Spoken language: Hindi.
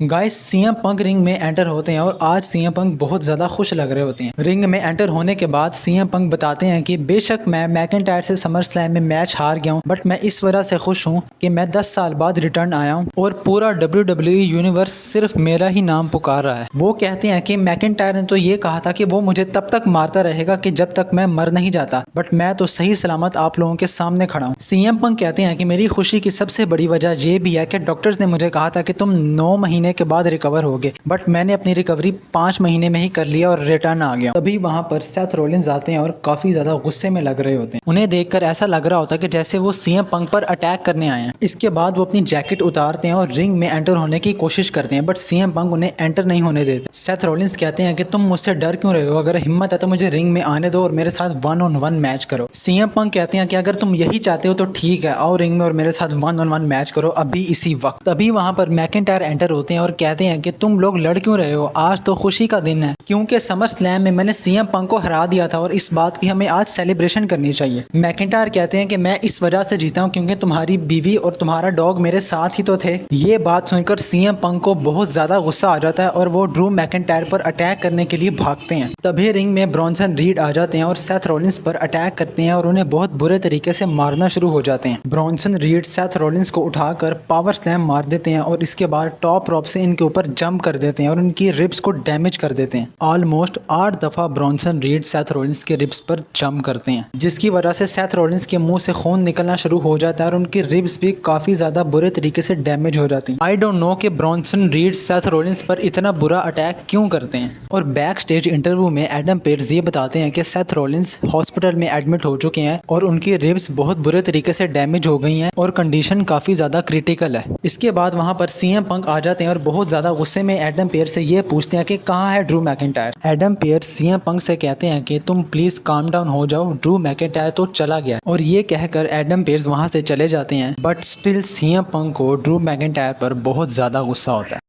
गाइस सीएम पंक रिंग में एंटर होते हैं और आज सीएम पंक बहुत ज़्यादा खुश लग रहे होते हैं। रिंग में एंटर होने के बाद सीएम पंक बताते हैं कि बेशक मैं मैकिंटायर से समर स्लैम में मैच हार गया हूं, बट मैं इस वजह से खुश हूं कि मैं 10 साल बाद रिटर्न आया हूं और पूरा WWE यूनिवर्स सिर्फ मेरा ही नाम पुकार रहा है। वो कहते हैं कि मैकिंटायर ने तो ये कहा था कि वो मुझे तब तक मारता रहेगा कि जब तक मैं मर नहीं जाता, बट मैं तो सही सलामत आप लोगों के सामने खड़ा हूँ। सीएम पंक कहते हैं कि मेरी खुशी की सबसे बड़ी वजह ये भी है कि डॉक्टर्स ने मुझे कहा था कि तुम 9 महीने के बाद रिकवर हो गए, बट मैंने अपनी रिकवरी 5 महीने में ही कर लिया और रिटर्न आ गया। तभी वहां पर सेथ रॉलिंस आते हैं और काफी ज्यादा गुस्से में लग रहे होते हैं। उन्हें देखकर ऐसा लग रहा होता है कि जैसे वो सीएम पंक पर अटैक करने आए हैं। इसके बाद वो अपनी जैकेट उतारते हैं और रिंग में एंटर होने की कोशिश करते हैं, बट सीएम पंक उन्हें एंटर नहीं होने देते। सेथ रॉलिंस कहते हैं कि तुम मुझसे डर क्यों रहे हो, अगर हिम्मत है तो मुझे रिंग में आने दो और मेरे साथ 1-on-1 मैच करो। सीएम पंक कहते हैं कि अगर तुम यही चाहते हो तो ठीक है, आओ रिंग में और मेरे साथ 1-on-1 मैच करो अभी इसी वक्त। तभी वहां पर मैकिंटायर एंटर होते हैं और कहते हैं कि तुम लोग लड़ क्यों रहे हो, आज तो खुशी का दिन है क्योंकि समर स्लैम में मैंने सीएम पंक को हरा दिया था और इस बात की हमें आज सेलिब्रेशन करनी चाहिए। मैकिंटायर कहते हैं कि मैं इस वजह से जीता हूं क्योंकि तुम्हारी बीवी और तुम्हारा डॉग मेरे साथ ही तो थे। ये बात सुनकर सीएम पंक को बहुत ज्यादा गुस्सा आ जाता है और वो ड्रू मैकिंटायर पर अटैक करने के लिए भागते हैं। तभी रिंग में ब्रॉन्सन रीड आ जाते हैं और सेथ रॉलिंस पर अटैक करते हैं और उन्हें बहुत बुरे तरीके से मारना शुरू हो जाते हैं। ब्रॉन्सन रीड सेथ रॉलिंस को उठाकर पावर स्लैम मार देते हैं और इसके बाद टॉप रॉप से इनके ऊपर जंप कर देते हैं और उनकी रिब्स को डैमेज कर देते हैं। ऑलमोस्ट 8 दफा ब्रॉन्सन रीड सेथ रॉलिंस के रिब्स पर जंप करते हैं, जिसकी वजह से सेथ रॉलिंस के मुंह से खून निकलना शुरू हो जाता है और उनकी रिब्स भी काफी ज्यादा बुरे तरीके से डैमेज हो जाती हैं। आई डोंट नो कि ब्रॉन्सन रीड सेथ रॉलिंस पर इतना बुरा अटैक क्यों करते हैं। और बैक स्टेज इंटरव्यू में एडम पेज ये बताते हैं कि सेथ रॉलिंस हॉस्पिटल में एडमिट हो चुके हैं और उनकी रिब्स बहुत बुरे तरीके से डैमेज हो गई हैं और कंडीशन काफी ज्यादा क्रिटिकल है। इसके बाद वहां पर सीएम पंक आ जाते हैं और बहुत ज्यादा गुस्से में एडम पेज से ये पूछते हैं कि कहाँ है Drew McIntyre. Adam page CM Punk से कहते हैं कि तुम प्लीज काम डाउन हो जाओ, ड्रू मैकिंटायर तो चला गया। और ये कहकर एडम पेज वहां से चले जाते हैं, बट स्टिल सीएम पंक को ड्रू मैकिंटायर पर बहुत ज्यादा गुस्सा होता है।